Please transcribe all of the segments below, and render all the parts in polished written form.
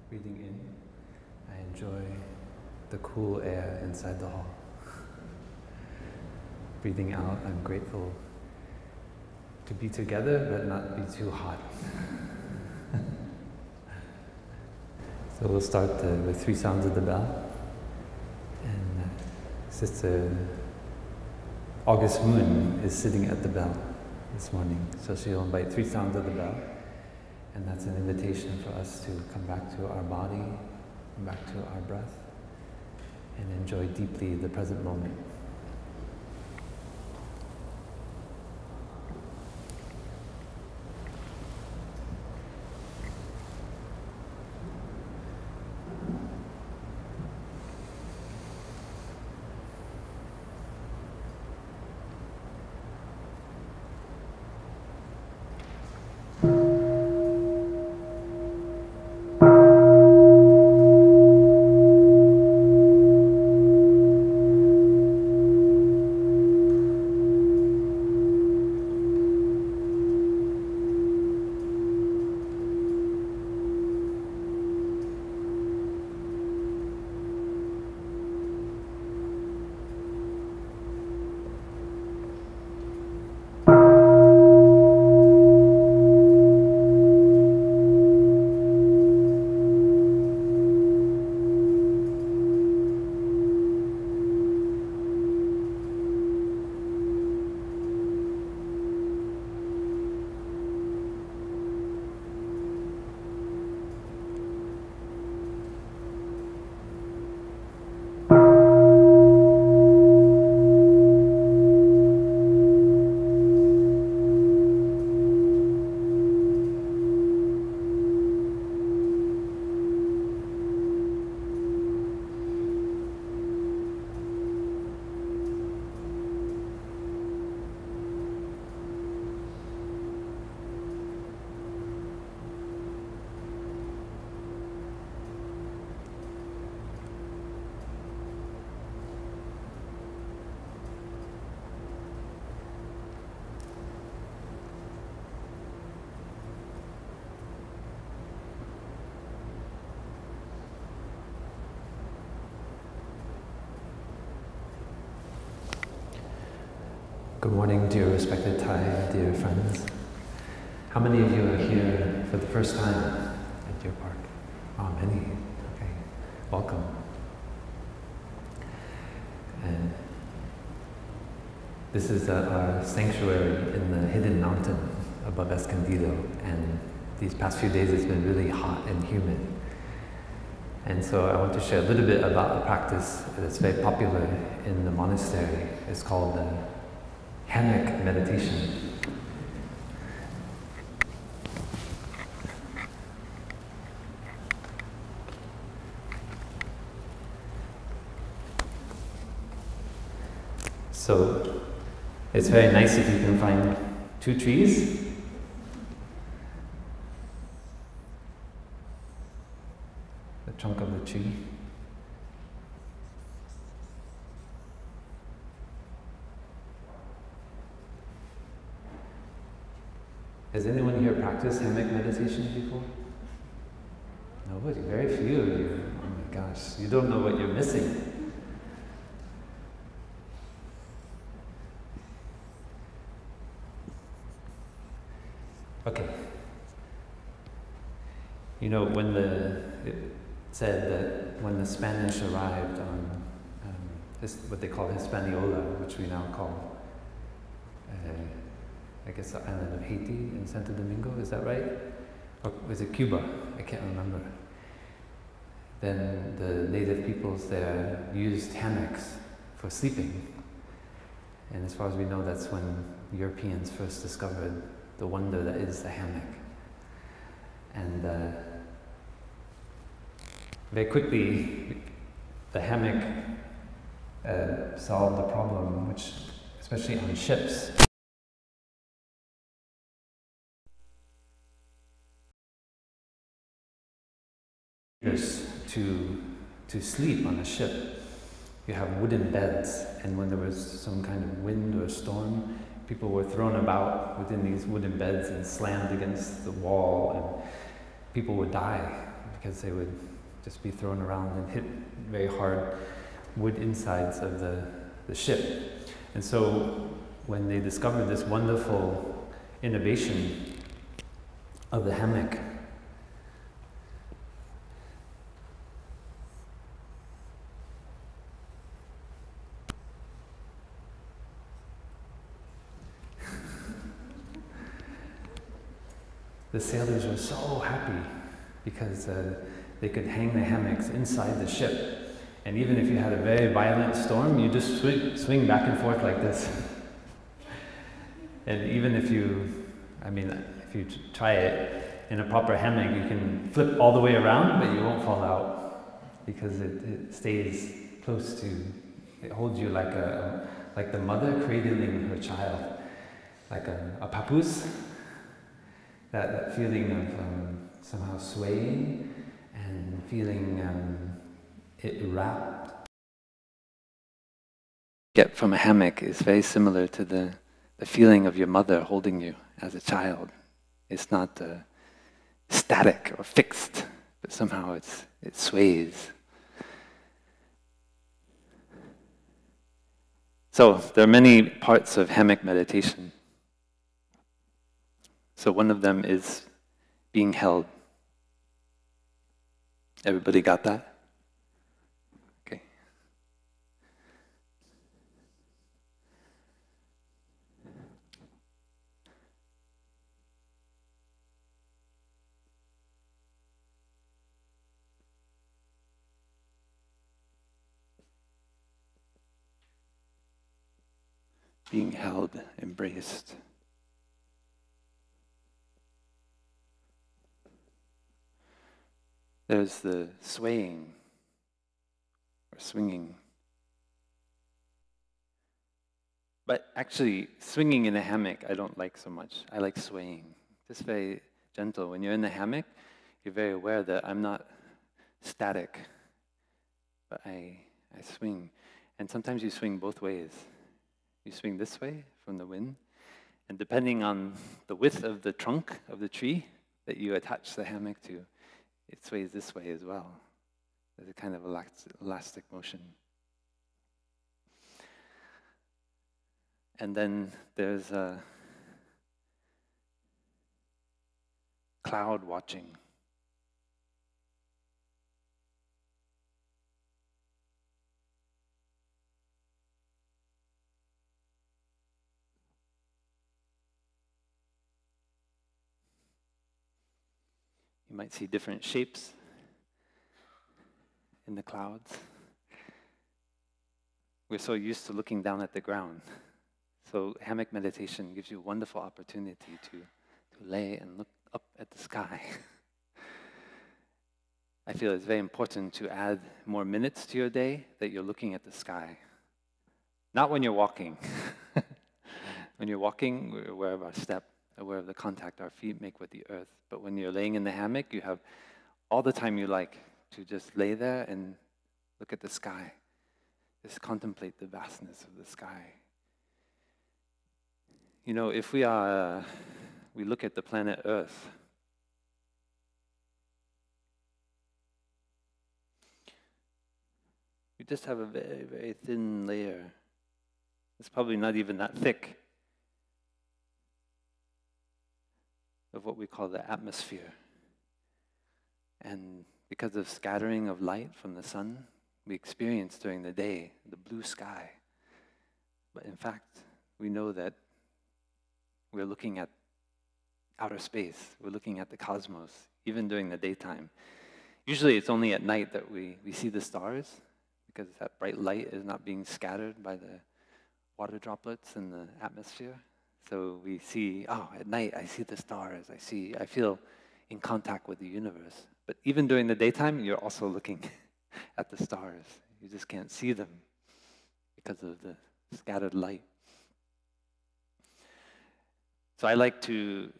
Breathing in, I enjoy the cool air inside the hall. Breathing out, I'm grateful to be together but not be too hot. So we'll start with 3 sounds of the bell. And Sister August Moon is sitting at the bell this morning, so she'll invite 3 sounds of the bell. And that's an invitation for us to come back to our body, come back to our breath, and enjoy deeply the present moment. Good morning, dear respected Thay, dear friends. How many of you are here for the first time at Deer Park? Oh, many. Okay, welcome. And this is our sanctuary in the hidden mountain above Escondido, and these past few days it's been really hot and humid. And so I want to share a little bit about a practice that's very popular in the monastery. It's called the Hammock Meditation. So it's very nice if you can find 2 trees. The trunk of the tree. Has anyone here practiced hammock meditation before? Nobody, very few of you. Oh my gosh, you don't know what you're missing. Okay. You know, it said that when the Spanish arrived on what they call Hispaniola, which we now call I guess the island of Haiti in Santo Domingo, is that right? Or was it Cuba? I can't remember. Then the native peoples there used hammocks for sleeping. And as far as we know, that's when Europeans first discovered the wonder that is the hammock. And very quickly, the hammock solved the problem, which, especially on ships, to sleep on a ship. You have wooden beds, and when there was some kind of wind or storm, people were thrown about within these wooden beds and slammed against the wall, people would die because they would just be thrown around and hit very hard wood insides of the ship. And so when they discovered this wonderful innovation of the hammock, the sailors were so happy because they could hang the hammocks inside the ship. And even if you had a very violent storm, you just swing back and forth like this. And even if you try it in a proper hammock, you can flip all the way around, but you won't fall out because it stays close to, it holds you like the mother cradling her child, like a papoose. That feeling of somehow swaying and feeling it wrapped. Get from a hammock is very similar to the feeling of your mother holding you as a child. It's not static or fixed, but somehow it sways. So there are many parts of hammock meditation. So one of them is being held. Everybody got that? Okay. Being held, embraced. There's the swaying or swinging. But actually, swinging in a hammock I don't like so much. I like swaying. Just very gentle. When you're in the hammock, you're very aware that I'm not static, but I swing. And sometimes you swing both ways. You swing this way from the wind, and depending on the width of the trunk of the tree that you attach the hammock to, it sways this way as well. There's a kind of elastic motion. And then there's a cloud watching. You might see different shapes in the clouds. We're so used to looking down at the ground. So hammock meditation gives you a wonderful opportunity to lay and look up at the sky. I feel it's very important to add more minutes to your day that you're looking at the sky. Not when you're walking. When you're walking, we're aware of our step, aware of the contact our feet make with the earth. But when you're laying in the hammock, you have all the time you like to just lay there and look at the sky. Just contemplate the vastness of the sky. You know, if we look at the planet Earth, we just have a very, very thin layer. It's probably not even that thick of what we call the atmosphere. And because of scattering of light from the sun, we experience during the day the blue sky. But in fact, we know that we're looking at outer space. We're looking at the cosmos, even during the daytime. Usually it's only at night that we see the stars, because that bright light is not being scattered by the water droplets in the atmosphere. So we see, at night I see the stars, I feel in contact with the universe. But even during the daytime, you're also looking at the stars. You just can't see them because of the scattered light. So I like to,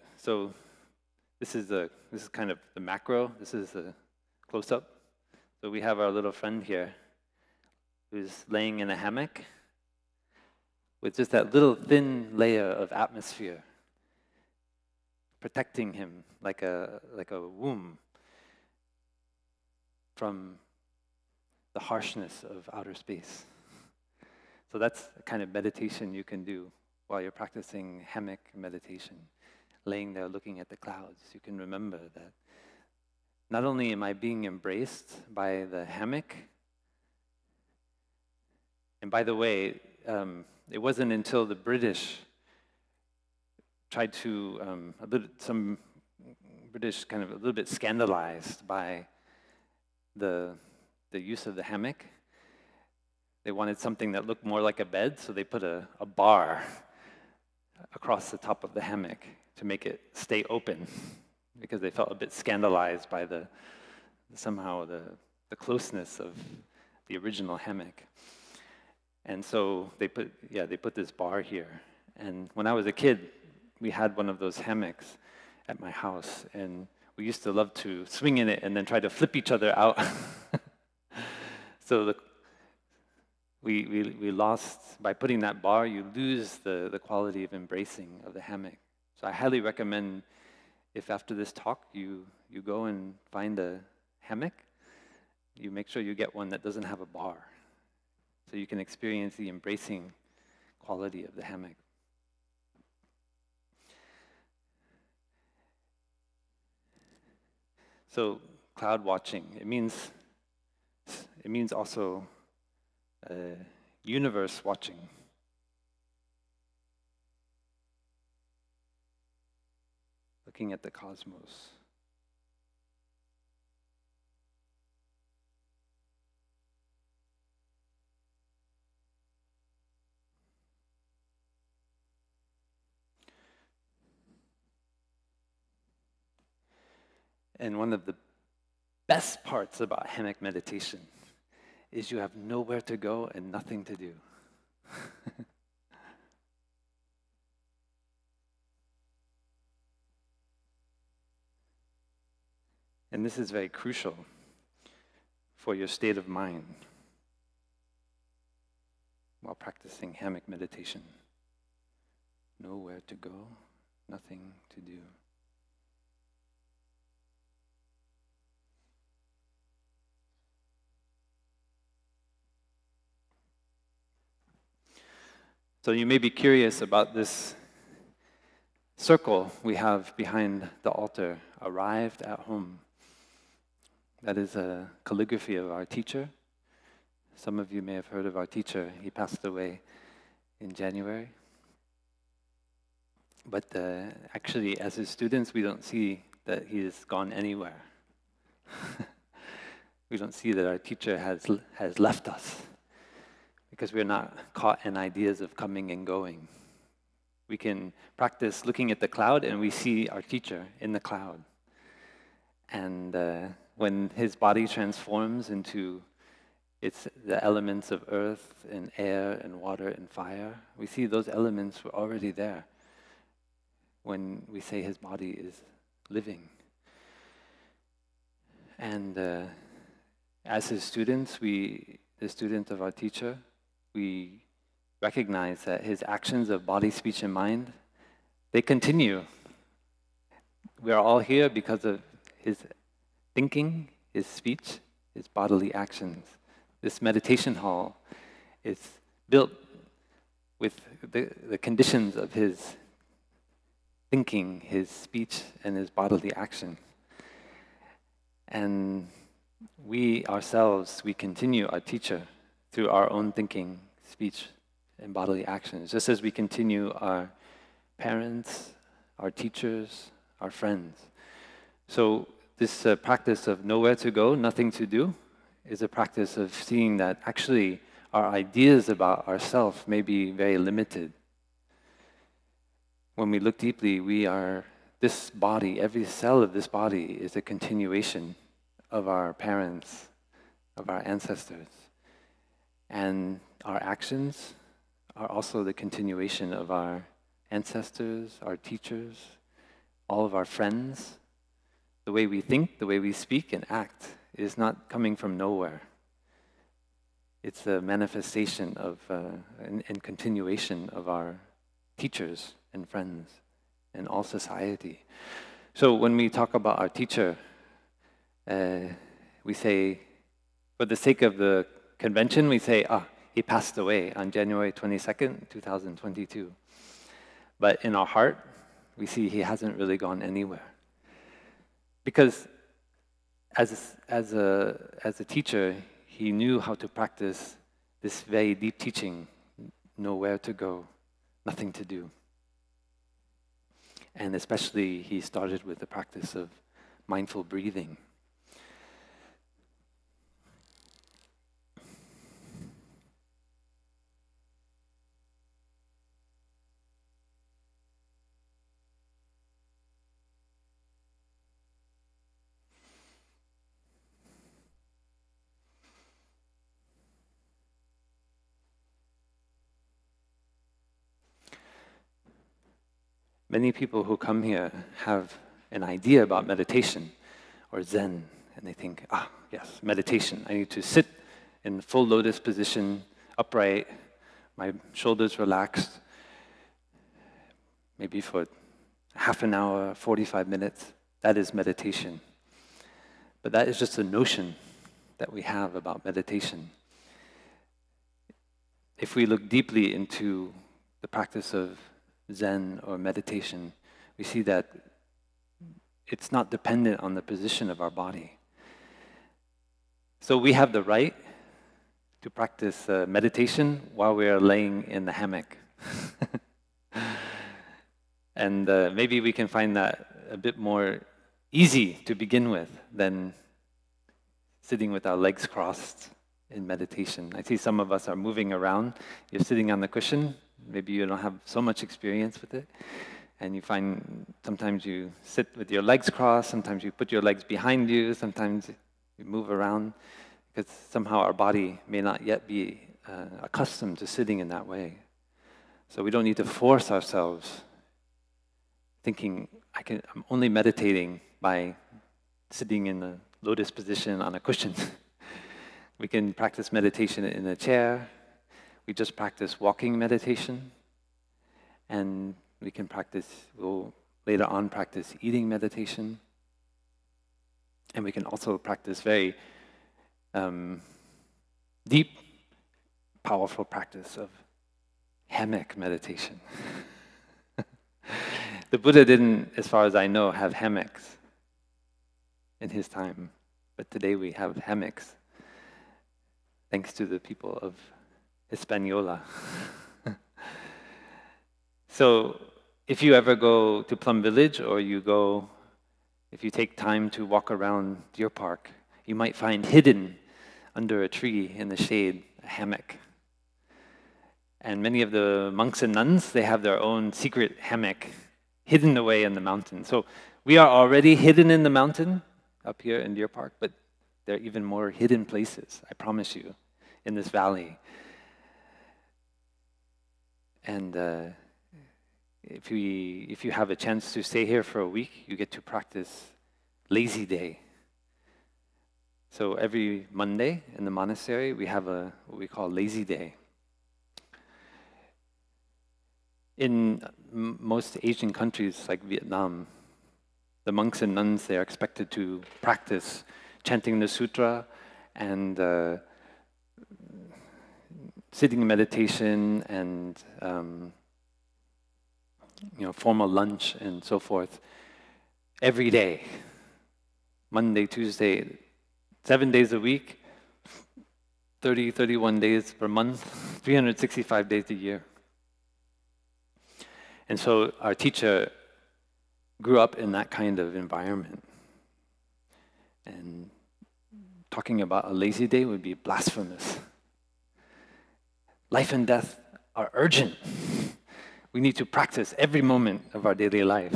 this is kind of the macro, this is the close-up. So we have our little friend here who's laying in a hammock with just that little thin layer of atmosphere protecting him like a womb from the harshness of outer space. So that's the kind of meditation you can do while you're practicing hammock meditation. Laying there looking at the clouds, you can remember that not only am I being embraced by the hammock, and by the way, it wasn't until the British tried to, some British kind of a little bit scandalized by the use of the hammock. They wanted something that looked more like a bed, so they put a bar across the top of the hammock to make it stay open, because they felt a bit scandalized by somehow the closeness of the original hammock. And so they put this bar here. And when I was a kid, we had one of those hammocks at my house, and we used to love to swing in it and then try to flip each other out. So we lost, by putting that bar, you lose the quality of embracing of the hammock. So I highly recommend, if after this talk you go and find a hammock, you make sure you get one that doesn't have a bar, so you can experience the embracing quality of the hammock. So cloud watching, it means also universe watching. Looking at the cosmos. And one of the best parts about hammock meditation is you have nowhere to go and nothing to do. And this is very crucial for your state of mind while practicing hammock meditation. Nowhere to go, nothing to do. So you may be curious about this circle we have behind the altar, arrived at home. That is a calligraphy of our teacher. Some of you may have heard of our teacher. He passed away in January. But actually, as his students, we don't see that he has gone anywhere. We don't see that our teacher has left us, because we're not caught in ideas of coming and going. We can practice looking at the cloud and we see our teacher in the cloud. And when his body transforms into the elements of earth and air and water and fire, we see those elements were already there when we say his body is living. And as his students, the student of our teacher, we recognize that his actions of body, speech, and mind, they continue. We are all here because of his thinking, his speech, his bodily actions. This meditation hall is built with the conditions of his thinking, his speech, and his bodily action. And we ourselves, we continue our teacher through our own thinking, speech, and bodily actions, just as we continue our parents, our teachers, our friends. So this practice of nowhere to go, nothing to do, is a practice of seeing that actually our ideas about ourselves may be very limited. When we look deeply, this body, every cell of this body is a continuation of our parents, of our ancestors. And our actions are also the continuation of our ancestors, our teachers, all of our friends. The way we think, the way we speak and act is not coming from nowhere. It's a manifestation of and continuation of our teachers and friends and all society. So when we talk about our teacher, we say For the sake of the convention, we say, he passed away on January 22nd, 2022. But in our heart, we see he hasn't really gone anywhere. Because as a teacher, he knew how to practice this very deep teaching, know where to go, nothing to do. And especially he started with the practice of mindful breathing. Many people who come here have an idea about meditation or Zen, and they think, yes, meditation. I need to sit in full lotus position, upright, my shoulders relaxed, maybe for half an hour, 45 minutes. That is meditation. But that is just a notion that we have about meditation. If we look deeply into the practice of Zen or meditation, we see that it's not dependent on the position of our body. So we have the right to practice meditation while we are laying in the hammock. And maybe we can find that a bit more easy to begin with than sitting with our legs crossed in meditation. I see some of us are moving around. You're sitting on the cushion. Maybe you don't have so much experience with it, and you find sometimes you sit with your legs crossed, sometimes you put your legs behind you, sometimes you move around, because somehow our body may not yet be accustomed to sitting in that way. So we don't need to force ourselves thinking, I'm only meditating by sitting in the lotus position on a cushion. We can practice meditation in a chair. We just practice walking meditation, and we'll later on practice eating meditation, and we can also practice very deep, powerful practice of hammock meditation. The Buddha didn't, as far as I know, have hammocks in his time, but today we have hammocks, thanks to the people of Hispaniola. So if you ever go to Plum Village, or if you take time to walk around Deer Park, you might find hidden under a tree in the shade a hammock. And many of the monks and nuns, they have their own secret hammock hidden away in the mountain. So we are already hidden in the mountain up here in Deer Park, but there are even more hidden places, I promise you, in this valley. And if you have a chance to stay here for a week, you get to practice lazy day. So every Monday in the monastery, we have what we call lazy day. In most Asian countries like Vietnam, the monks and nuns, they are expected to practice chanting the sutra and sitting in meditation and formal lunch and so forth every day, Monday, Tuesday, 7 days a week, 31 days per month, 365 days a year. And so our teacher grew up in that kind of environment. And talking about a lazy day would be blasphemous. Life and death are urgent. We need to practice every moment of our daily life.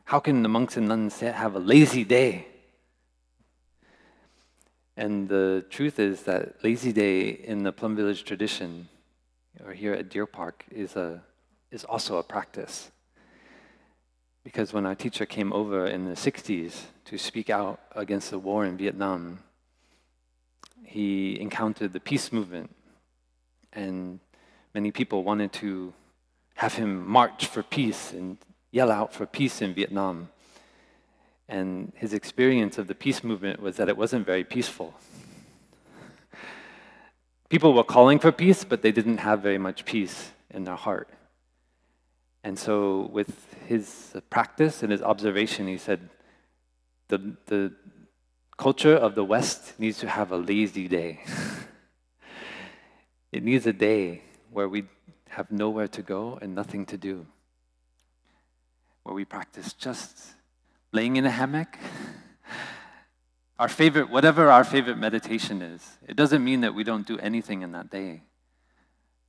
How can the monks and nuns have a lazy day? And the truth is that lazy day in the Plum Village tradition, or here at Deer Park, is also a practice. Because when our teacher came over in the 60s to speak out against the war in Vietnam, he encountered the peace movement, and many people wanted to have him march for peace and yell out for peace in Vietnam. And his experience of the peace movement was that it wasn't very peaceful. people were calling for peace, but they didn't have very much peace in their heart. And so with his practice and his observation, he said, the culture of the West needs to have a lazy day. It needs a day where we have nowhere to go and nothing to do, where we practice just laying in a hammock, whatever our favorite meditation is. It doesn't mean that we don't do anything in that day,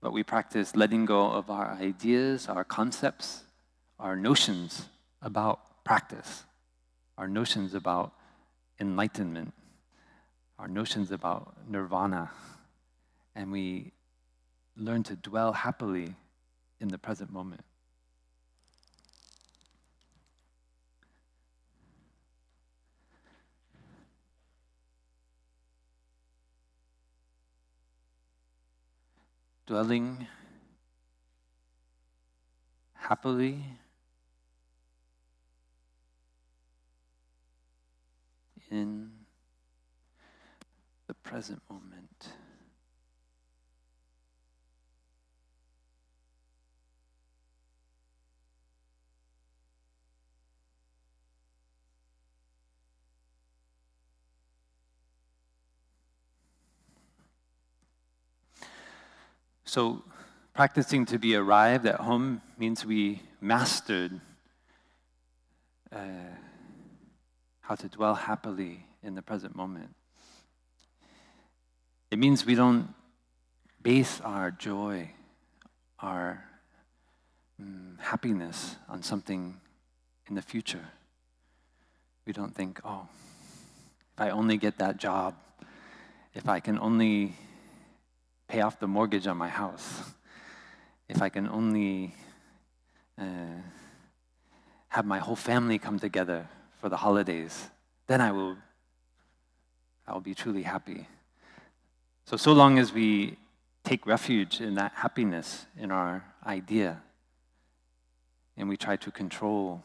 but we practice letting go of our ideas, our concepts, our notions about practice, our notions about enlightenment, our notions about nirvana, and we learn to dwell happily in the present moment. Dwelling happily in the present moment. So, practicing to be arrived at home means we mastered how to dwell happily in the present moment. It means we don't base our joy, our happiness on something in the future. We don't think, oh, if I only get that job, if I can only pay off the mortgage on my house, if I can only have my whole family come together for the holidays, then I'll be truly happy. So long as we take refuge in that happiness, in our idea, and we try to control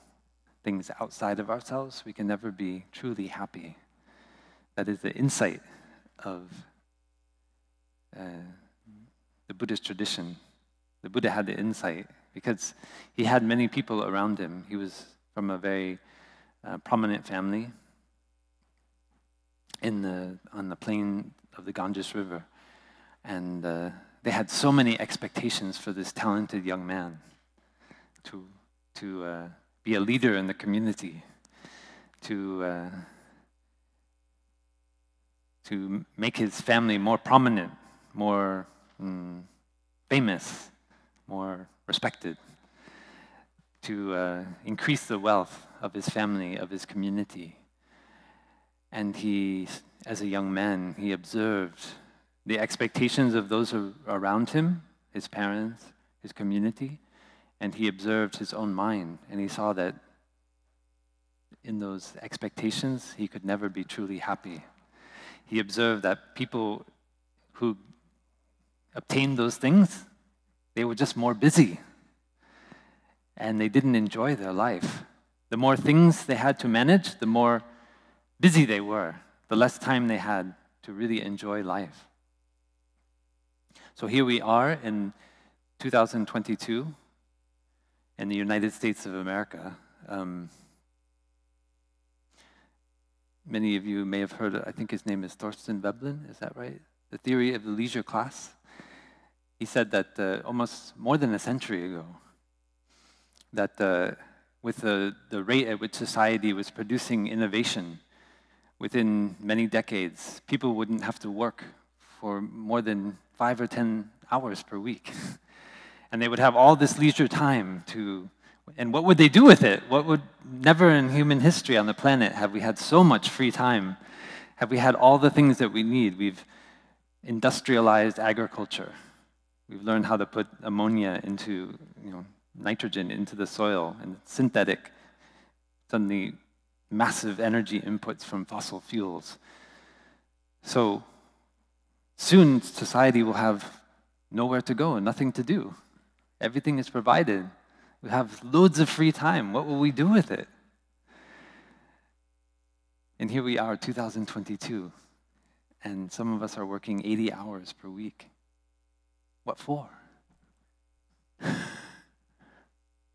things outside of ourselves, we can never be truly happy. That is the insight of the Buddhist tradition. The Buddha had the insight because he had many people around him. He was from a very prominent family on the plain of the Ganges River, and they had so many expectations for this talented young man to be a leader in the community, to make his family more prominent, more famous, more respected, to increase the wealth of his family, of his community. And he, as a young man, he observed the expectations of those around him, his parents, his community, and he observed his own mind, and he saw that in those expectations, he could never be truly happy. He observed that people who obtained those things, they were just more busy, and they didn't enjoy their life. The more things they had to manage, the more busy they were, the less time they had to really enjoy life. So here we are in 2022 in the United States of America. Many of you may have heard, I think his name is Thorstein Veblen, is that right? The theory of the leisure class. He said that almost more than a century ago, that with the rate at which society was producing innovation, within many decades, people wouldn't have to work for more than 5 or 10 hours per week. And they would have all this leisure time and what would they do with it? Never in human history on the planet have we had so much free time. Have we had all the things that we need? We've industrialized agriculture. We've learned how to put ammonia into, nitrogen into the soil, and synthetic, suddenly massive energy inputs from fossil fuels. So soon society will have nowhere to go and nothing to do. Everything is provided. We have loads of free time. What will we do with it? And here we are, 2022. And some of us are working 80 hours per week. What for?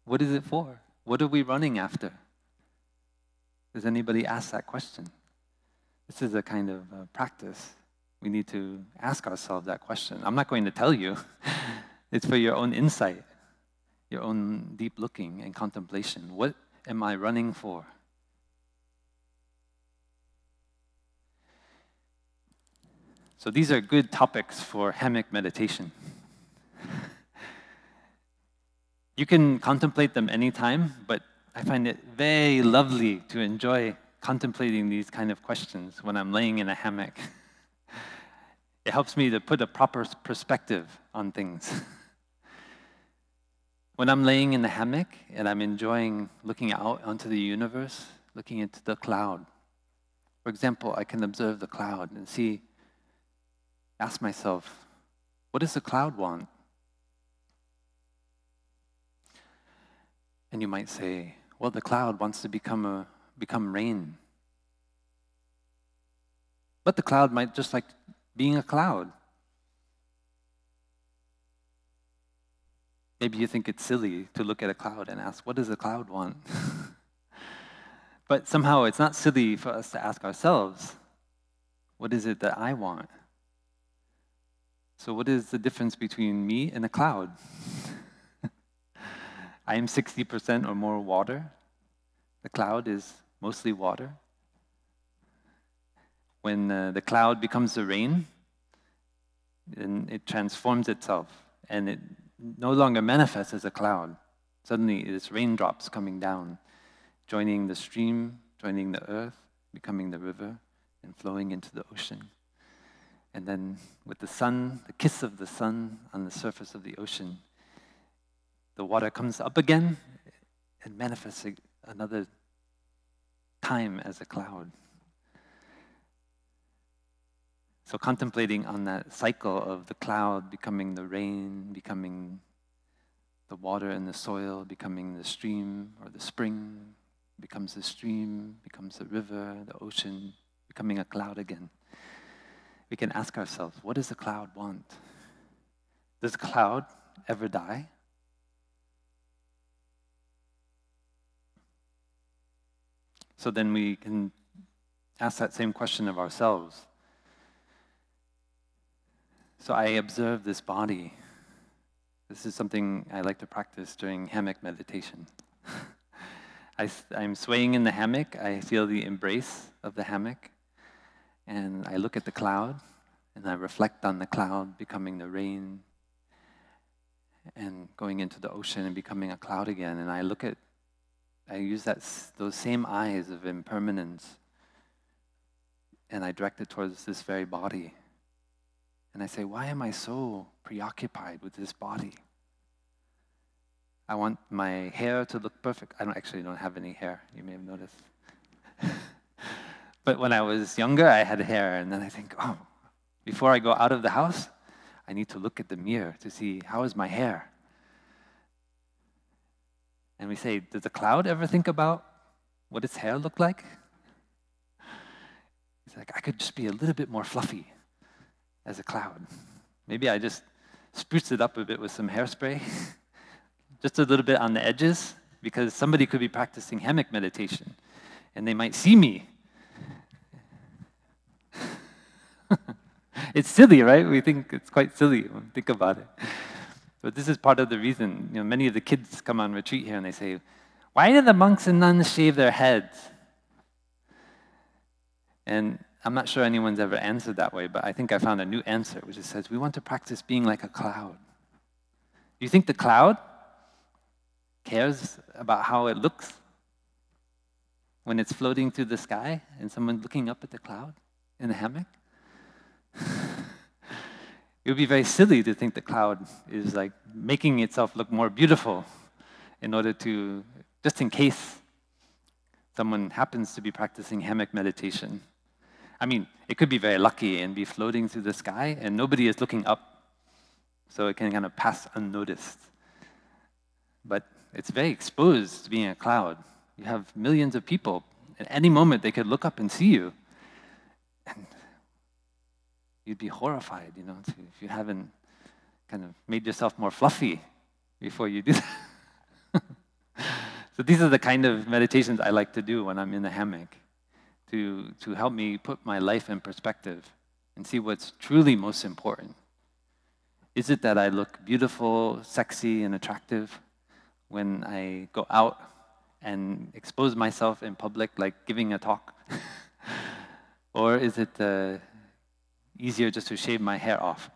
What is it for? What are we running after? Does anybody ask that question? This is a kind of practice. We need to ask ourselves that question. I'm not going to tell you. It's for your own insight, your own deep looking and contemplation. What am I running for? So these are good topics for hammock meditation. You can contemplate them anytime, but I find it very lovely to enjoy contemplating these kind of questions when I'm laying in a hammock. It helps me to put a proper perspective on things. When I'm laying in the hammock and I'm enjoying looking out onto the universe, looking into the cloud. For example, I can observe the cloud and ask myself, what does the cloud want? And you might say, well, the cloud wants to become rain. But the cloud might just like being a cloud. Maybe you think it's silly to look at a cloud and ask, what does the cloud want? But somehow it's not silly for us to ask ourselves, what is it that I want? So what is the difference between me and a cloud? I am 60% or more water. The cloud is mostly water. When the cloud becomes the rain, then it transforms itself and it no longer manifests as a cloud. Suddenly it's raindrops coming down, joining the stream, joining the earth, becoming the river, and flowing into the ocean. And then with the sun, the kiss of the sun on the surface of the ocean, the water comes up again and manifests another time as a cloud. So contemplating on that cycle of the cloud becoming the rain, becoming the water in the soil, becoming the stream or the spring, becomes the stream, becomes the river, the ocean, becoming a cloud again. We can ask ourselves, what does the cloud want? Does the cloud ever die? So then we can ask that same question of ourselves. So I observe this body. This is something I like to practice during hammock meditation. I'm swaying in the hammock. I feel the embrace of the hammock. And I look at the cloud, and I reflect on the cloud becoming the rain and going into the ocean and becoming a cloud again. And I use those same eyes of impermanence, and I direct it towards this very body. And I say, why am I so preoccupied with this body? I want my hair to look perfect. I don't have any hair, you may have noticed. But when I was younger, I had hair, and then I think, before I go out of the house, I need to look at the mirror to see, how is my hair? And we say, does the cloud ever think about what its hair looked like? It's like, I could just be a little bit more fluffy as a cloud. Maybe I just spruce it up a bit with some hairspray, just a little bit on the edges, because somebody could be practicing hammock meditation, and they might see me. It's silly, right? We think it's quite silly when we think about it. But this is part of the reason, many of the kids come on retreat here and they say, why do the monks and nuns shave their heads? And I'm not sure anyone's ever answered that way, but I think I found a new answer, which says, we want to practice being like a cloud. Do you think the cloud cares about how it looks when it's floating through the sky and someone's looking up at the cloud in a hammock? It would be very silly to think the cloud is like making itself look more beautiful in order to, just in case someone happens to be practicing hammock meditation. I mean, it could be very lucky and be floating through the sky and nobody is looking up, so it can kind of pass unnoticed. But it's very exposed to being a cloud. You have millions of people. At any moment, they could look up and see you. And you'd be horrified, if you haven't kind of made yourself more fluffy before you do that. So these are the kind of meditations I like to do when I'm in the hammock, to help me put my life in perspective and see what's truly most important. Is it that I look beautiful, sexy, and attractive when I go out and expose myself in public, like giving a talk? Or is it easier just to shave my hair off?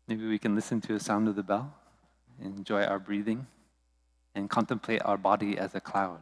Maybe we can listen to the sound of the bell, enjoy our breathing, and contemplate our body as a cloud.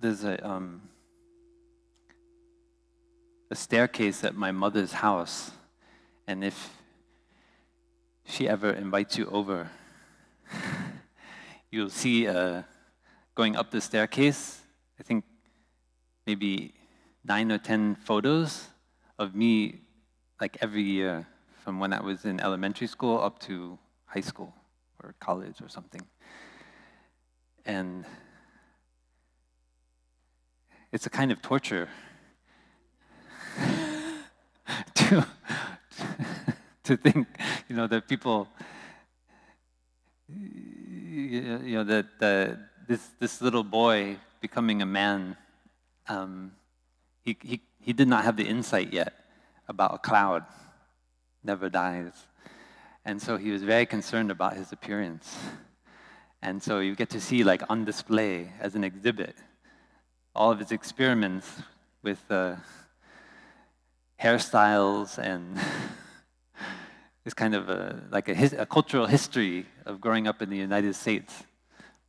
There's a staircase at my mother's house, and if she ever invites you over, you'll see going up the staircase, I think maybe 9 or 10 photos of me, like every year, from when I was in elementary school up to high school or college or something. And it's a kind of torture to think, that people, that this little boy becoming a man, he did not have the insight yet about a cloud never dies, and so he was very concerned about his appearance, and so you get to see, like, on display as an exhibit, all of his experiments with hairstyles and it's kind of a cultural history of growing up in the United States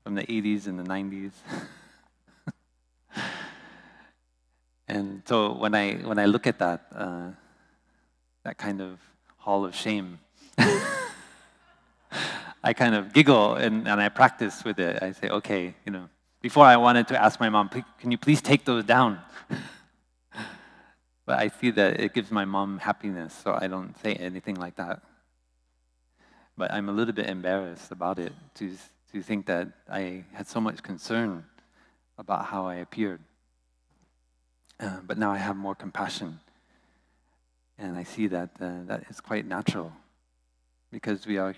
from the 80s and the 90s. And so when I look at that kind of hall of shame, I kind of giggle and I practice with it. I say, okay, before I wanted to ask my mom, can you please take those down? But I see that it gives my mom happiness, so I don't say anything like that. But I'm a little bit embarrassed about it, to think that I had so much concern about how I appeared. But now I have more compassion. And I see that that is quite natural, because we are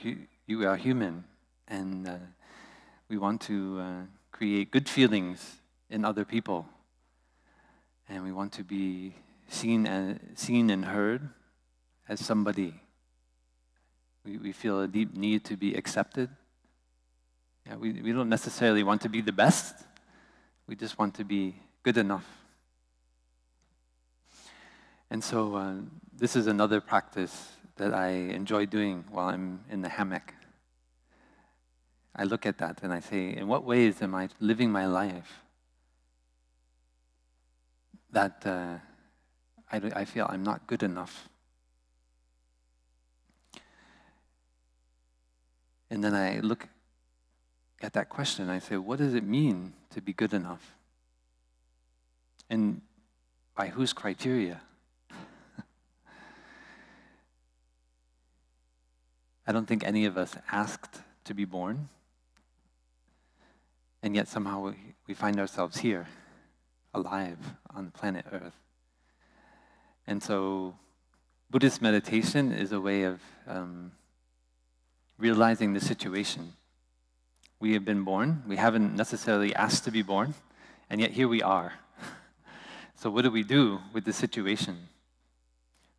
human, and we want to create good feelings in other people, and we want to be seen and heard as somebody. We feel a deep need to be accepted. Yeah, we don't necessarily want to be the best. We just want to be good enough. And so this is another practice that I enjoy doing while I'm in the hammock. I look at that and I say, in what ways am I living my life that I feel I'm not good enough? And then I look at that question and I say, what does it mean to be good enough? And by whose criteria? I don't think any of us asked to be born, and yet somehow we find ourselves here, alive on planet Earth. And so Buddhist meditation is a way of realizing the situation. We have been born. We haven't necessarily asked to be born, and yet here we are. So what do we do with the situation?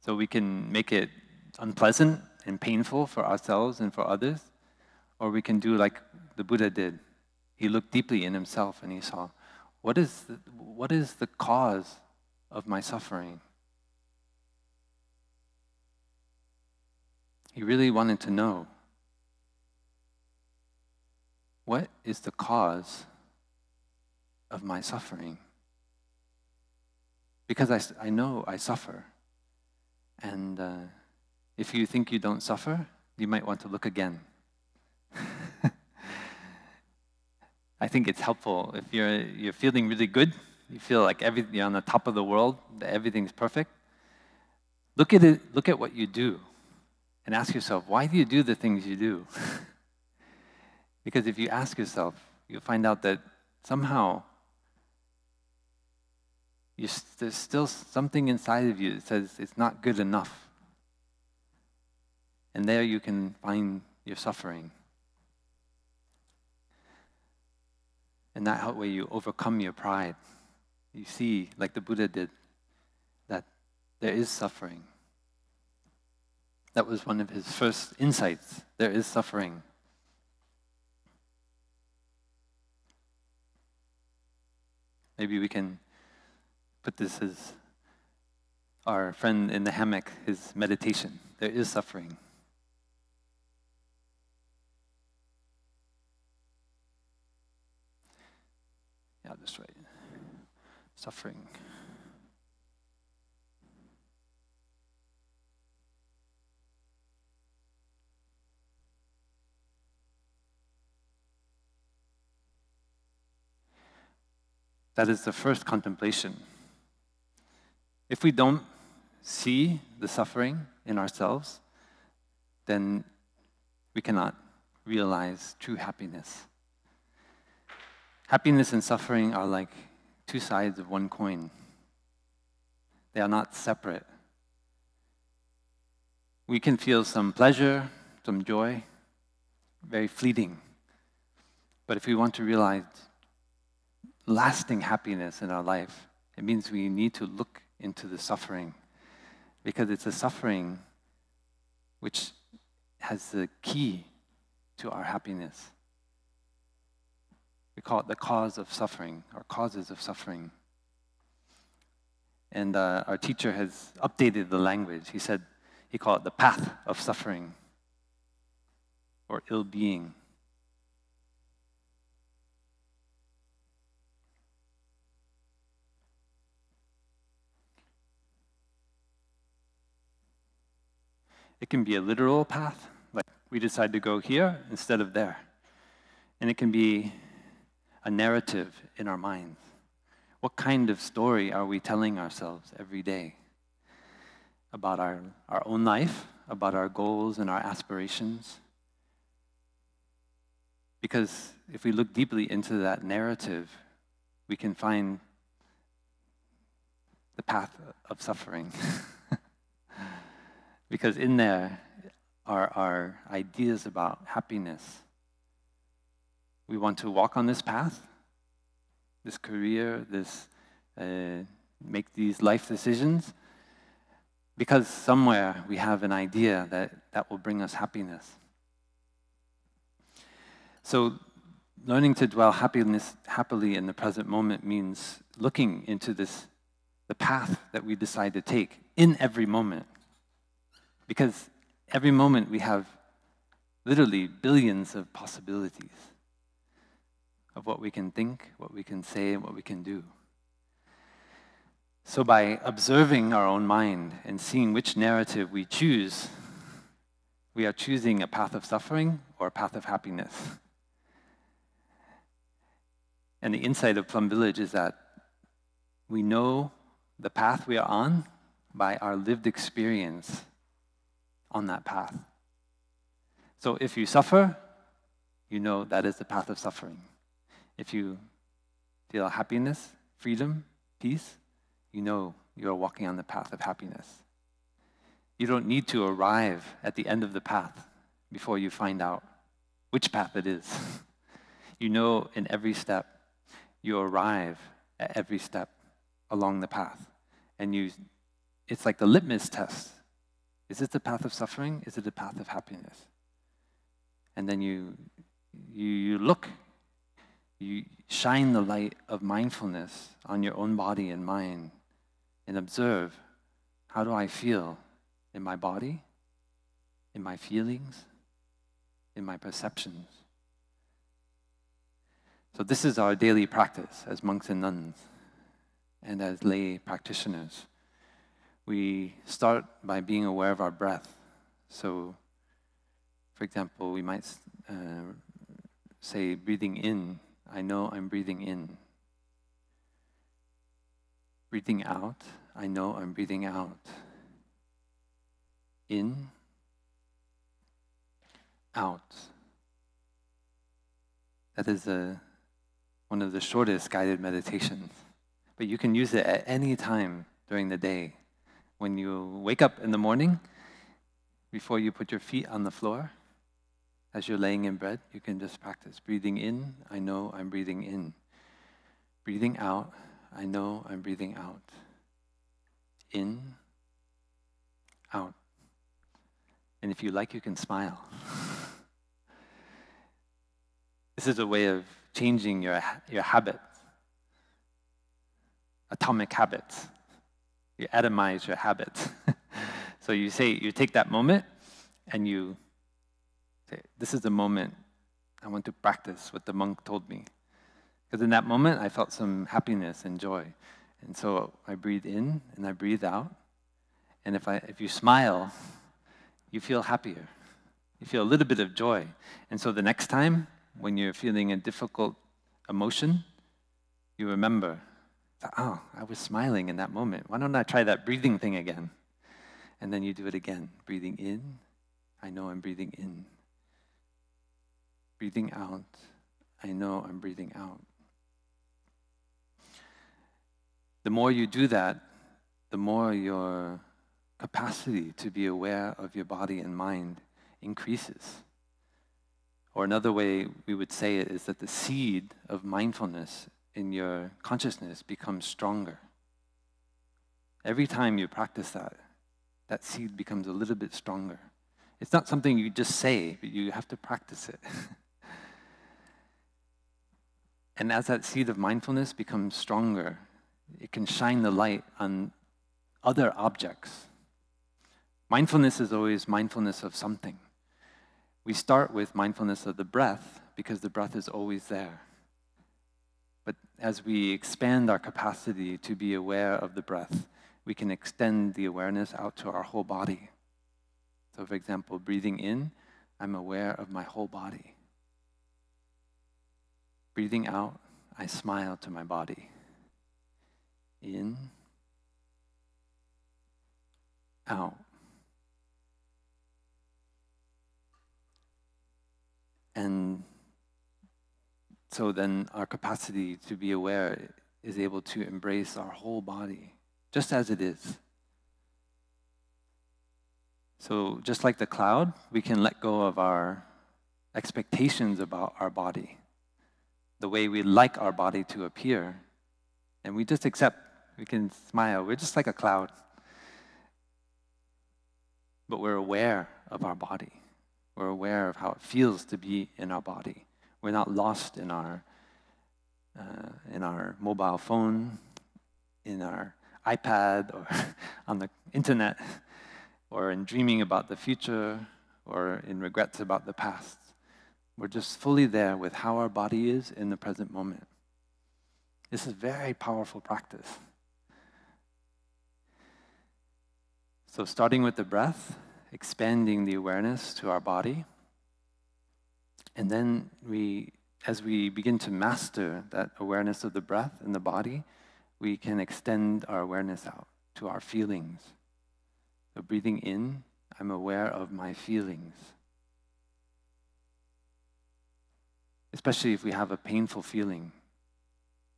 So we can make it unpleasant and painful for ourselves and for others, or we can do like the Buddha did. He looked deeply in himself and he saw, what is the cause of my suffering? He really wanted to know. what is the cause of my suffering? Because I know I suffer. And if you think you don't suffer, you might want to look again. I think it's helpful if you're feeling really good, you feel like you're on the top of the world, that everything's perfect. Look at it. Look at what you do, and ask yourself, why do you do the things you do? Because if you ask yourself, you'll find out that somehow there's still something inside of you that says it's not good enough. And there you can find your suffering. And that way you overcome your pride. You see, like the Buddha did, that there is suffering. That was one of his first insights. There is suffering. Maybe we can put this as our friend in the hammock, his meditation. There is suffering. Yeah, that's right. Suffering. That is the first contemplation. If we don't see the suffering in ourselves, then we cannot realize true happiness. Happiness and suffering are like two sides of one coin. They are not separate. We can feel some pleasure, some joy, very fleeting. But if we want to realize lasting happiness in our life, it means we need to look into the suffering, because it's the suffering which has the key to our happiness. We call it the cause of suffering, or causes of suffering. And our teacher has updated the language. He called it the path of suffering, or ill-being. It can be a literal path, like we decide to go here instead of there. And it can be a narrative in our minds. What kind of story are we telling ourselves every day about our own life, about our goals and our aspirations? Because if we look deeply into that narrative, we can find the path of suffering. Because in there are our ideas about happiness. We want to walk on this path, this career, make these life decisions, because somewhere we have an idea that will bring us happiness. So learning to dwell happily in the present moment means looking into the path that we decide to take in every moment. Because every moment we have literally billions of possibilities of what we can think, what we can say, and what we can do. So by observing our own mind and seeing which narrative we choose, we are choosing a path of suffering or a path of happiness. And the insight of Plum Village is that we know the path we are on by our lived experience on that path. So if you suffer, you know that is the path of suffering. If you feel happiness, freedom, peace, you know you are walking on the path of happiness. You don't need to arrive at the end of the path before you find out which path it is. You know in every step, you arrive at every step along the path. And it's like the litmus test. Is it the path of suffering? Is it the path of happiness? And then you look, you shine the light of mindfulness on your own body and mind and observe, how do I feel in my body, in my feelings, in my perceptions? So this is our daily practice as monks and nuns and as lay practitioners. We start by being aware of our breath. So, for example, we might say, breathing in, I know I'm breathing in. Breathing out, I know I'm breathing out. In, out. That is one of the shortest guided meditations. But you can use it at any time during the day. When you wake up in the morning, before you put your feet on the floor, as you're laying in bed, you can just practice. Breathing in, I know I'm breathing in. Breathing out, I know I'm breathing out. In, out. And if you like, you can smile. This is a way of changing your habits. Atomic habits. You atomize your habits. So you take that moment and you say, this is the moment I want to practice what the monk told me. Because in that moment, I felt some happiness and joy. And so I breathe in and I breathe out. And if you smile, you feel happier. You feel a little bit of joy. And so the next time, when you're feeling a difficult emotion, you remember, oh, I was smiling in that moment. Why don't I try that breathing thing again? And then you do it again. Breathing in, I know I'm breathing in. Breathing out, I know I'm breathing out. The more you do that, the more your capacity to be aware of your body and mind increases. Or another way we would say it is that the seed of mindfulness in your consciousness becomes stronger. Every time you practice that seed becomes a little bit stronger. It's not something you just say, but you have to practice it. And as that seed of mindfulness becomes stronger, it can shine the light on other objects. Mindfulness is always mindfulness of something. We start with mindfulness of the breath because the breath is always there. But as we expand our capacity to be aware of the breath, we can extend the awareness out to our whole body. So for example, breathing in, I'm aware of my whole body. Breathing out, I smile to my body. In, out. And so then our capacity to be aware is able to embrace our whole body, just as it is. So just like the cloud, we can let go of our expectations about our body, the way we like our body to appear, and we just accept, we can smile. We're just like a cloud. But we're aware of our body. We're aware of how it feels to be in our body. We're not lost in our mobile phone, in our iPad, or on the internet, or in dreaming about the future, or in regrets about the past. We're just fully there with how our body is in the present moment. This is very powerful practice. So starting with the breath, expanding the awareness to our body, and then as we begin to master that awareness of the breath and the body, we can extend our awareness out to our feelings. So breathing in, I'm aware of my feelings. Especially if we have a painful feeling,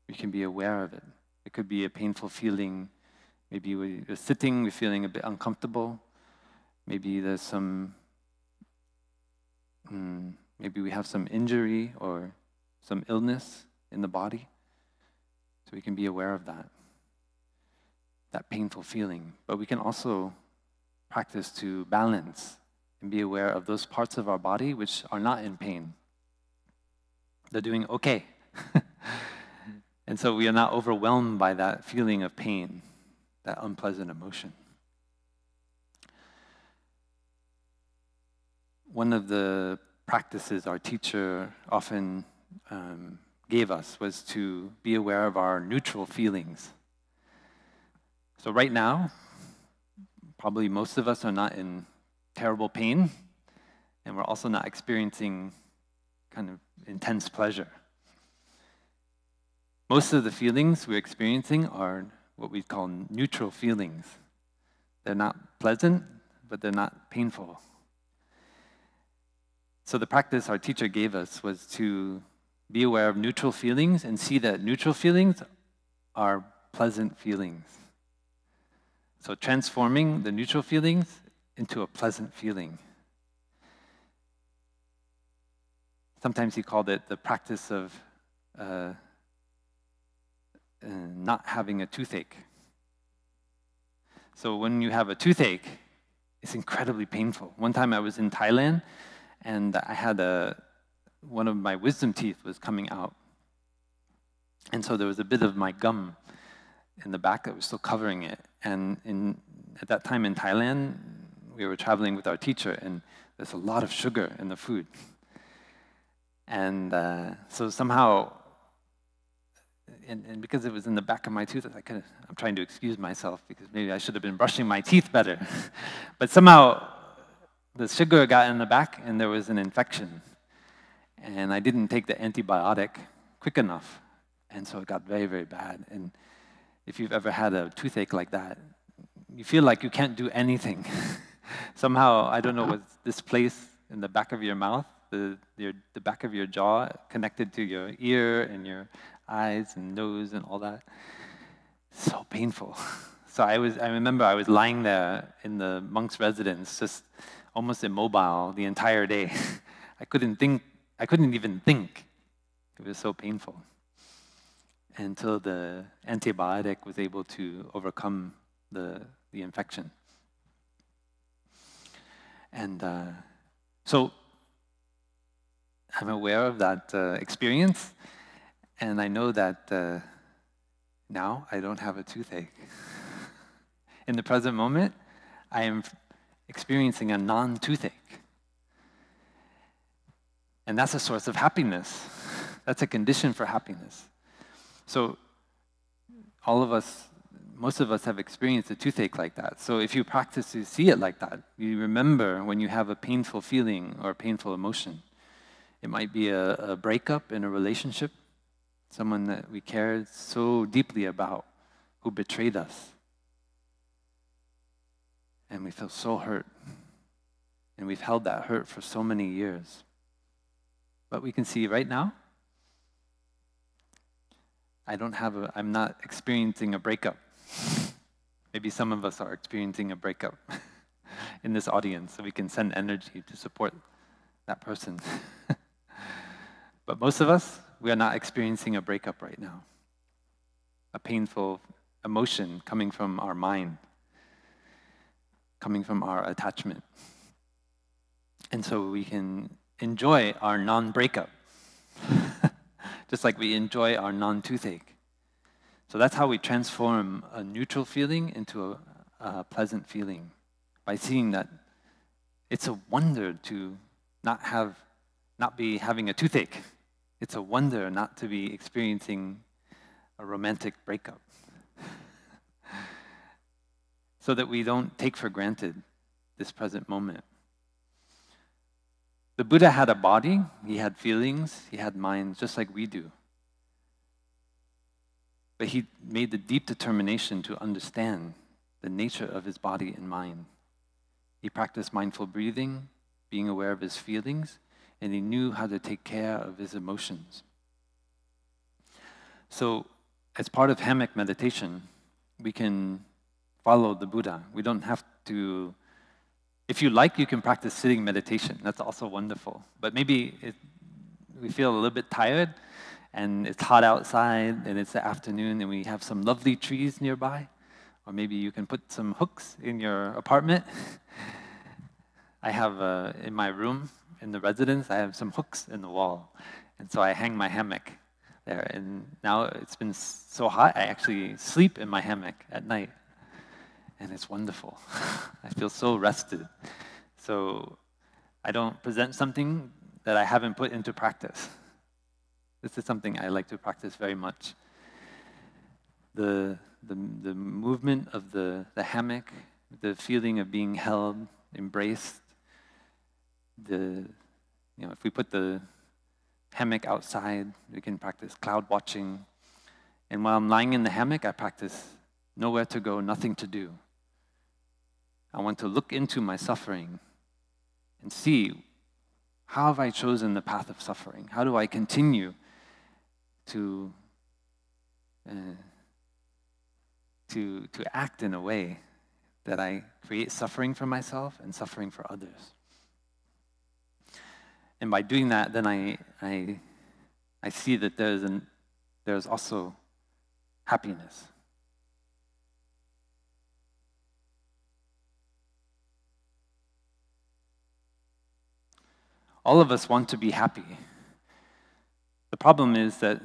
we can be aware of it. It could be a painful feeling. Maybe we're sitting, we're feeling a bit uncomfortable. Maybe there's maybe we have some injury or some illness in the body. So we can be aware of that painful feeling. But we can also practice to balance and be aware of those parts of our body which are not in pain. They're doing okay. And so we are not overwhelmed by that feeling of pain, that unpleasant emotion. One of the practices our teacher often gave us was to be aware of our neutral feelings. So right now, probably most of us are not in terrible pain, and we're also not experiencing kind of intense pleasure. Most of the feelings we're experiencing are what we call neutral feelings. They're not pleasant, but they're not painful. So the practice our teacher gave us was to be aware of neutral feelings and see that neutral feelings are pleasant feelings. So transforming the neutral feelings into a pleasant feeling. Sometimes he called it the practice of not having a toothache. So when you have a toothache, it's incredibly painful. One time I was in Thailand, and I had one of my wisdom teeth was coming out. And so there was a bit of my gum in the back that was still covering it. And at that time in Thailand, we were traveling with our teacher, and there's a lot of sugar in the food. And so somehow, and because it was in the back of my tooth, I'm trying to excuse myself because maybe I should have been brushing my teeth better. But somehow the sugar got in the back and there was an infection. And I didn't take the antibiotic quick enough. And so it got very, very bad. And if you've ever had a toothache like that, you feel like you can't do anything. Somehow, I don't know, was this place in the back of your mouth, the back of your jaw connected to your ear and your eyes and nose and all that. So painful. So I remember I was lying there in the monk's residence, just almost immobile the entire day. I couldn't even think. It was so painful. Until the antibiotic was able to overcome the infection. And so I'm aware of that experience, and I know that now I don't have a toothache. In the present moment, I am experiencing a non-toothache. And that's a source of happiness. That's a condition for happiness. So all of us, most of us have experienced a toothache like that. So if you practice to see it like that, you remember when you have a painful feeling or a painful emotion. It might be a breakup in a relationship, someone that we cared so deeply about who betrayed us. And we feel so hurt. And we've held that hurt for so many years. But we can see right now, I'm not experiencing a breakup. Maybe some of us are experiencing a breakup in this audience, so we can send energy to support that person. But most of us, we are not experiencing a breakup right now. A painful emotion coming from our mind, coming from our attachment. And so we can enjoy our non-breakup, just like we enjoy our non-toothache. So that's how we transform a neutral feeling into a pleasant feeling, by seeing that it's a wonder to not be having a toothache. It's a wonder not to be experiencing a romantic breakup. So that we don't take for granted this present moment. The Buddha had a body, he had feelings, he had minds, just like we do. But he made the deep determination to understand the nature of his body and mind. He practiced mindful breathing, being aware of his feelings, and he knew how to take care of his emotions. So, as part of Hammock Meditation, we can follow the Buddha. We don't have to. If you like, you can practice sitting meditation. That's also wonderful. But maybe we feel a little bit tired, and it's hot outside, and it's the afternoon, and we have some lovely trees nearby. Or maybe you can put some hooks in your apartment. I have, in my room, in the residence, I have some hooks in the wall. And so I hang my hammock there. And now it's been so hot, I actually sleep in my hammock at night. And it's wonderful. I feel so rested. So I don't present something that I haven't put into practice. This is something I like to practice very much. The movement of the hammock, the feeling of being held, embraced. If we put the hammock outside, we can practice cloud watching. And while I'm lying in the hammock, I practice nowhere to go, nothing to do. I want to look into my suffering and see, how have I chosen the path of suffering? How do I continue to act in a way that I create suffering for myself and suffering for others? And by doing that, then I see that there's also happiness. All of us want to be happy. The problem is that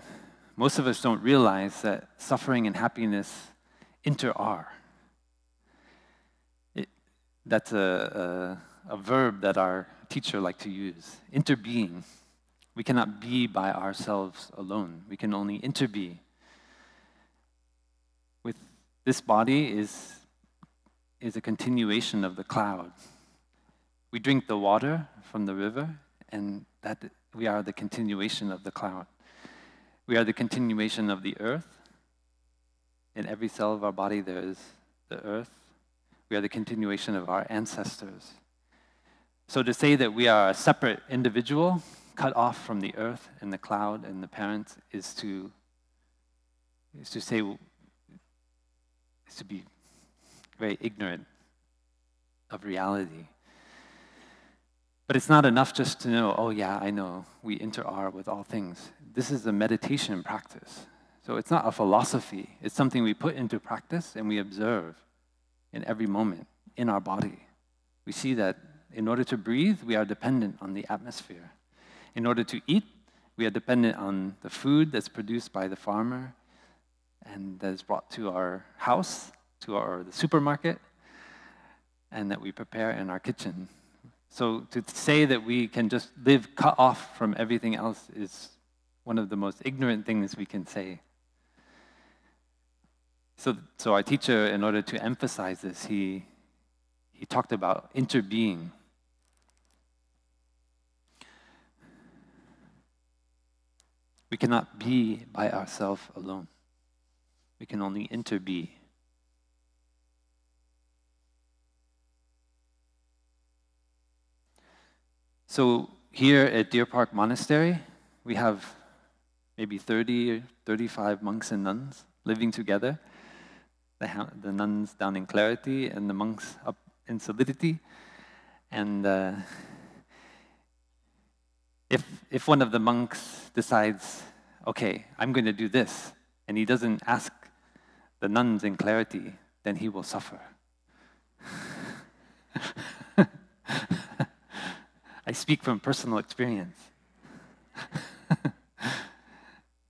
most of us don't realize that suffering and happiness inter-are. That's a verb that our teacher liked to use, interbeing. We cannot be by ourselves alone. We can only interbe. With this body is a continuation of the cloud. We drink the water from the river, and that we are the continuation of the cloud. We are the continuation of the earth. In every cell of our body there is the earth. We are the continuation of our ancestors. So to say that we are a separate individual, cut off from the earth and the cloud and the parents, is to be very ignorant of reality. But it's not enough just to know, oh yeah, I know, we inter-are with all things. This is a meditation practice. So it's not a philosophy. It's something we put into practice and we observe in every moment in our body. We see that in order to breathe, we are dependent on the atmosphere. In order to eat, we are dependent on the food that's produced by the farmer and that is brought to our house, to the supermarket, and that we prepare in our kitchen. So to say that we can just live cut off from everything else is one of the most ignorant things we can say. So our teacher, in order to emphasize this, he talked about interbeing. We cannot be by ourselves alone. We can only interbe. So here at Deer Park Monastery, we have maybe 30 or 35 monks and nuns living together. The nuns down in Clarity and the monks up in Solidity. And if one of the monks decides, okay, I'm going to do this, and he doesn't ask the nuns in Clarity, then he will suffer. I speak from personal experience.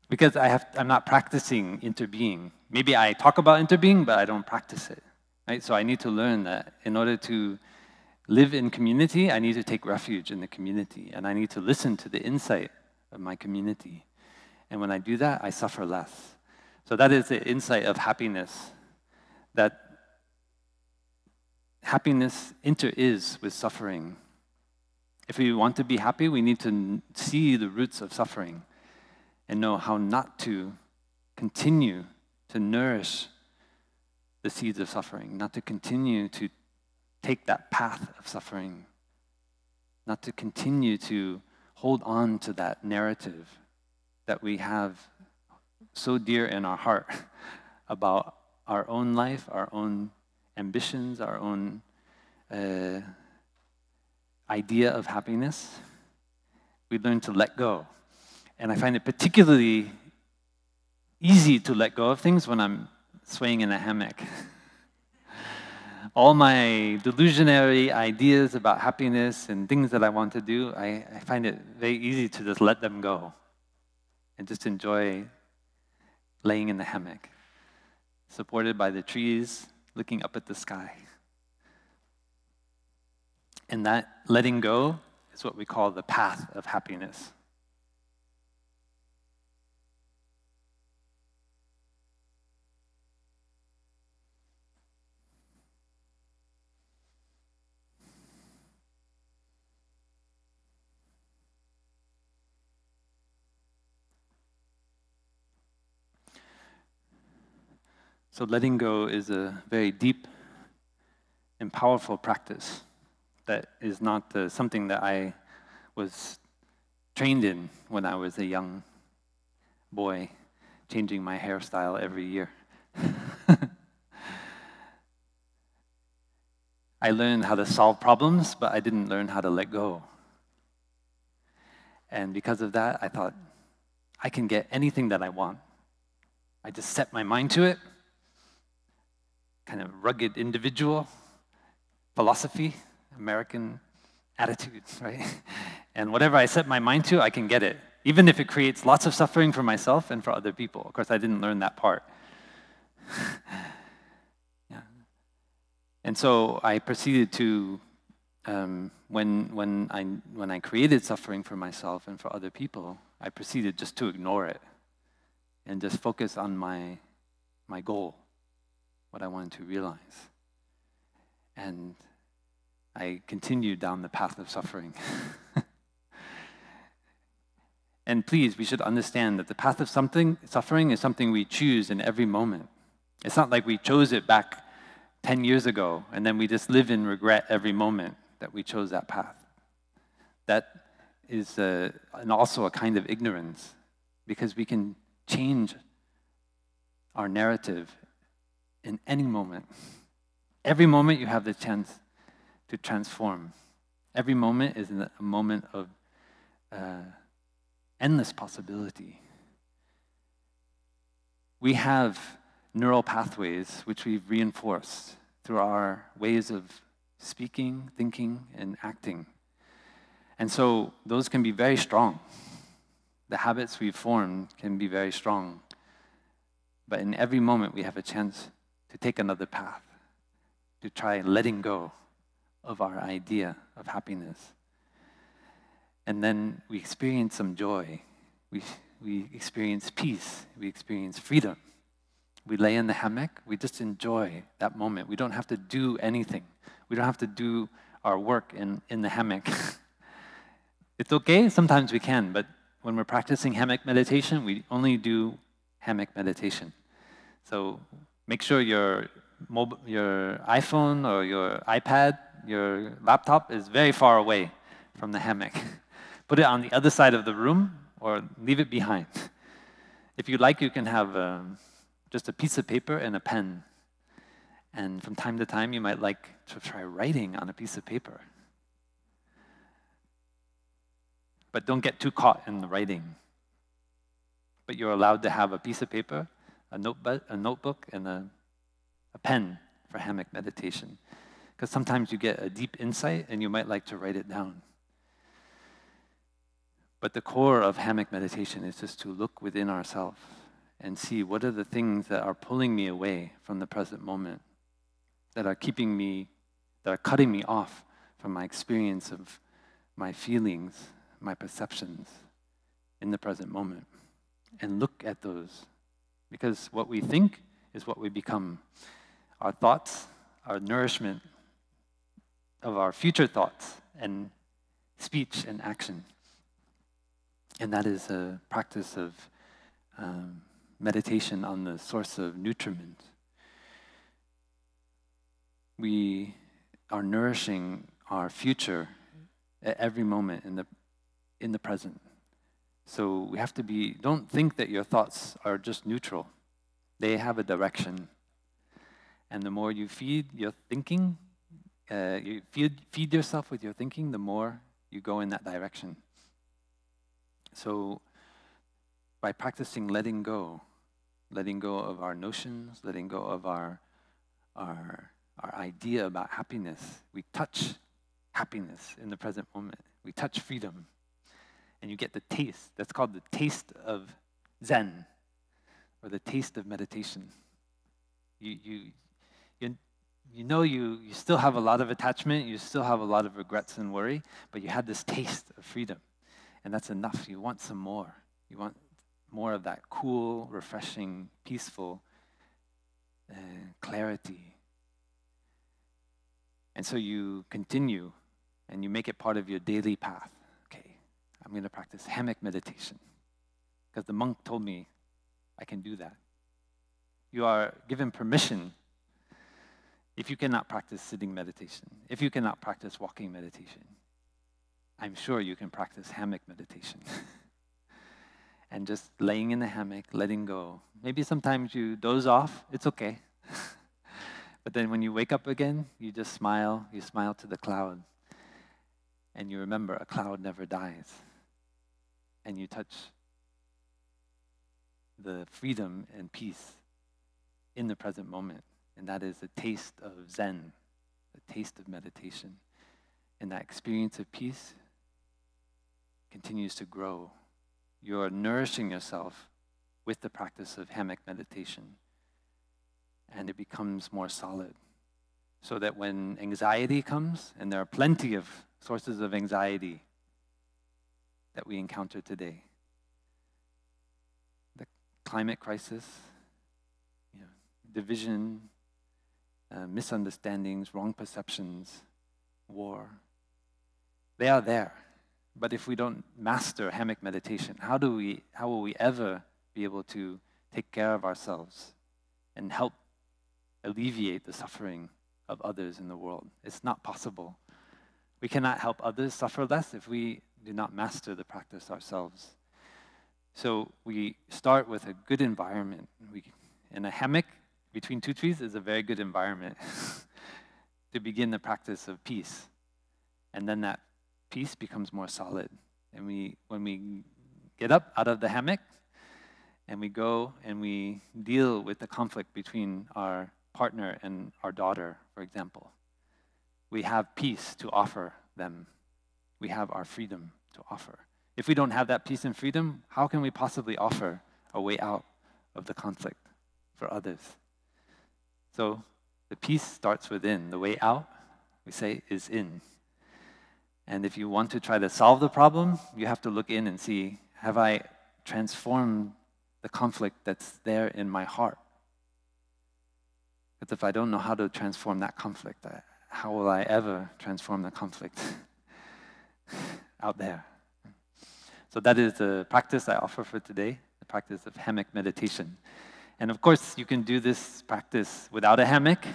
Because I'm not practicing interbeing. Maybe I talk about interbeing, but I don't practice it. Right? So I need to learn that in order to live in community, I need to take refuge in the community, and I need to listen to the insight of my community. And when I do that, I suffer less. So that is the insight of happiness, that happiness inter-is with suffering. If we want to be happy, we need to see the roots of suffering and know how not to continue to nourish the seeds of suffering, not to continue to take that path of suffering, not to continue to hold on to that narrative that we have so dear in our heart about our own life, our own ambitions, our own idea of happiness. We learn to let go. And I find it particularly easy to let go of things when I'm swaying in a hammock. All my delusionary ideas about happiness and things that I want to do, I find it very easy to just let them go and just enjoy laying in the hammock, supported by the trees, looking up at the sky. And that letting go is what we call the path of happiness. So letting go is a very deep and powerful practice that is not something that I was trained in when I was a young boy, changing my hairstyle every year. I learned how to solve problems, but I didn't learn how to let go. And because of that, I thought, I can get anything that I want. I just set my mind to it, kind of rugged individual, philosophy, American attitude, right? And whatever I set my mind to, I can get it, even if it creates lots of suffering for myself and for other people. Of course, I didn't learn that part. Yeah. And so I proceeded to, when I created suffering for myself and for other people, I proceeded just to ignore it and just focus on my goal, what I wanted to realize. And I continued down the path of suffering. And please, we should understand that the path of suffering is something we choose in every moment. It's not like we chose it back 10 years ago and then we just live in regret every moment that we chose that path. That is and also a kind of ignorance, because we can change our narrative in any moment. Every moment you have the chance to transform. Every moment is a moment of endless possibility. We have neural pathways which we've reinforced through our ways of speaking, thinking, and acting. And so those can be very strong. The habits we've formed can be very strong. But in every moment we have a chance to take another path, to try letting go of our idea of happiness. And then we experience some joy. We experience peace. We experience freedom. We lay in the hammock. We just enjoy that moment. We don't have to do anything. We don't have to do our work in the hammock. It's okay, sometimes we can, but when we're practicing hammock meditation, we only do hammock meditation. So make sure your iPhone or your iPad, your laptop is very far away from the hammock. Put it on the other side of the room or leave it behind. If you like, you can have just a piece of paper and a pen. And from time to time, you might like to try writing on a piece of paper. But don't get too caught in the writing. But you're allowed to have a piece of paper, a notebook, and a pen for hammock meditation. Because sometimes you get a deep insight and you might like to write it down. But the core of hammock meditation is just to look within ourselves and see what are the things that are pulling me away from the present moment, that are keeping me, that are cutting me off from my experience of my feelings, my perceptions in the present moment. And look at those. Because what we think is what we become. Our thoughts are nourishment of our future thoughts and speech and action. And that is a practice of meditation on the source of nutriment. We are nourishing our future at every moment in the present. So we have to don't think that your thoughts are just neutral. They have a direction. And the more you feed your thinking, you feed yourself with your thinking, the more you go in that direction. So by practicing letting go of our notions, letting go of our idea about happiness, we touch happiness in the present moment. We touch freedom. And you get the taste. That's called the taste of Zen, or the taste of meditation. You know you still have a lot of attachment, you still have a lot of regrets and worry, but you had this taste of freedom. And that's enough. You want some more. You want more of that cool, refreshing, peaceful clarity. And so you continue and you make it part of your daily path. Okay, I'm going to practice hammock meditation because the monk told me I can do that. you are given permission if you cannot practice sitting meditation, if you cannot practice walking meditation. I'm sure you can practice hammock meditation. And just laying in the hammock, letting go. Maybe sometimes you doze off, it's okay. But then when you wake up again, you just smile, you smile to the cloud. And you remember a cloud never dies. And you touch the freedom and peace in the present moment. And that is a taste of Zen, a taste of meditation. And that experience of peace continues to grow. You're nourishing yourself with the practice of hammock meditation. And it becomes more solid. So that when anxiety comes, and there are plenty of sources of anxiety that we encounter today, the climate crisis, division, misunderstandings, wrong perceptions, war, they are there. But if we don't master hammock meditation, how will we ever be able to take care of ourselves and help alleviate the suffering of others in the world? It's not possible. We cannot help others suffer less if we do not master the practice ourselves. So we start with a good environment. In a hammock between two trees is a very good environment to begin the practice of peace. And then that peace becomes more solid. And when we get up out of the hammock and we go and we deal with the conflict between our partner and our daughter, for example, we have peace to offer them. We have our freedom to offer. If we don't have that peace and freedom, how can we possibly offer a way out of the conflict for others? So the peace starts within. The way out, we say, is in. And if you want to try to solve the problem, you have to look in and see, have I transformed the conflict that's there in my heart? Because if I don't know how to transform that conflict, how will I ever transform the conflict out there? So that is the practice I offer for today, the practice of hammock meditation. And of course, you can do this practice without a hammock.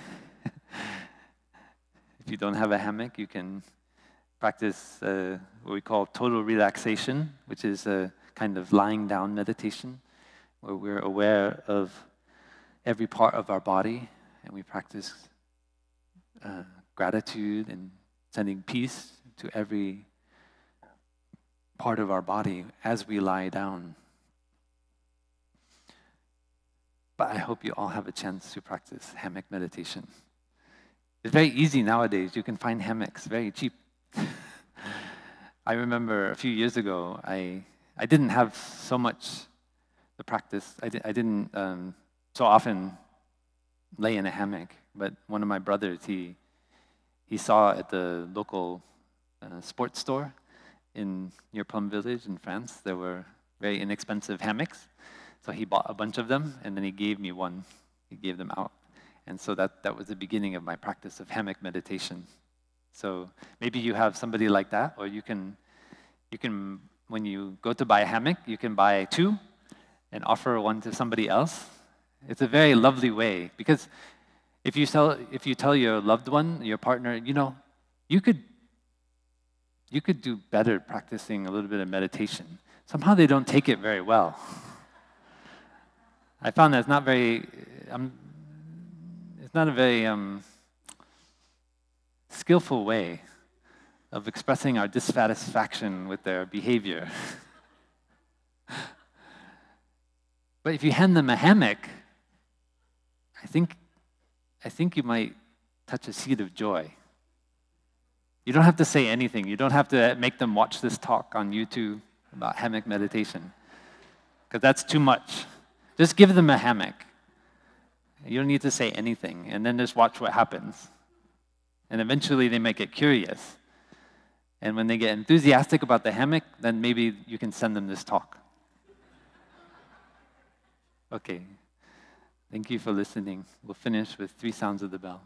If you don't have a hammock, you can practice what we call total relaxation, which is a kind of lying down meditation, where we're aware of every part of our body, and we practice gratitude and sending peace to every part of our body as we lie down. But I hope you all have a chance to practice hammock meditation. It's very easy nowadays. You can find hammocks very cheap. I remember a few years ago, I didn't have so much the practice. I didn't so often lay in a hammock. But one of my brothers, he saw at the local sports store near Plum Village in France, there were very inexpensive hammocks. So he bought a bunch of them, and then he gave me one. He gave them out. And so that was the beginning of my practice of hammock meditation. So maybe you have somebody like that, or you can, when you go to buy a hammock, you can buy two and offer one to somebody else. It's a very lovely way, because if you tell your loved one, your partner, you could do better practicing a little bit of meditation. Somehow they don't take it very well. I found that it's not a very skillful way of expressing our dissatisfaction with their behavior. But if you hand them a hammock, I think you might touch a seed of joy. You don't have to say anything. You don't have to make them watch this talk on YouTube about hammock meditation, because that's too much. Just give them a hammock. You don't need to say anything, and then just watch what happens. And eventually they might get curious. And when they get enthusiastic about the hammock, then maybe you can send them this talk. Okay. Thank you for listening. We'll finish with 3 sounds of the bell.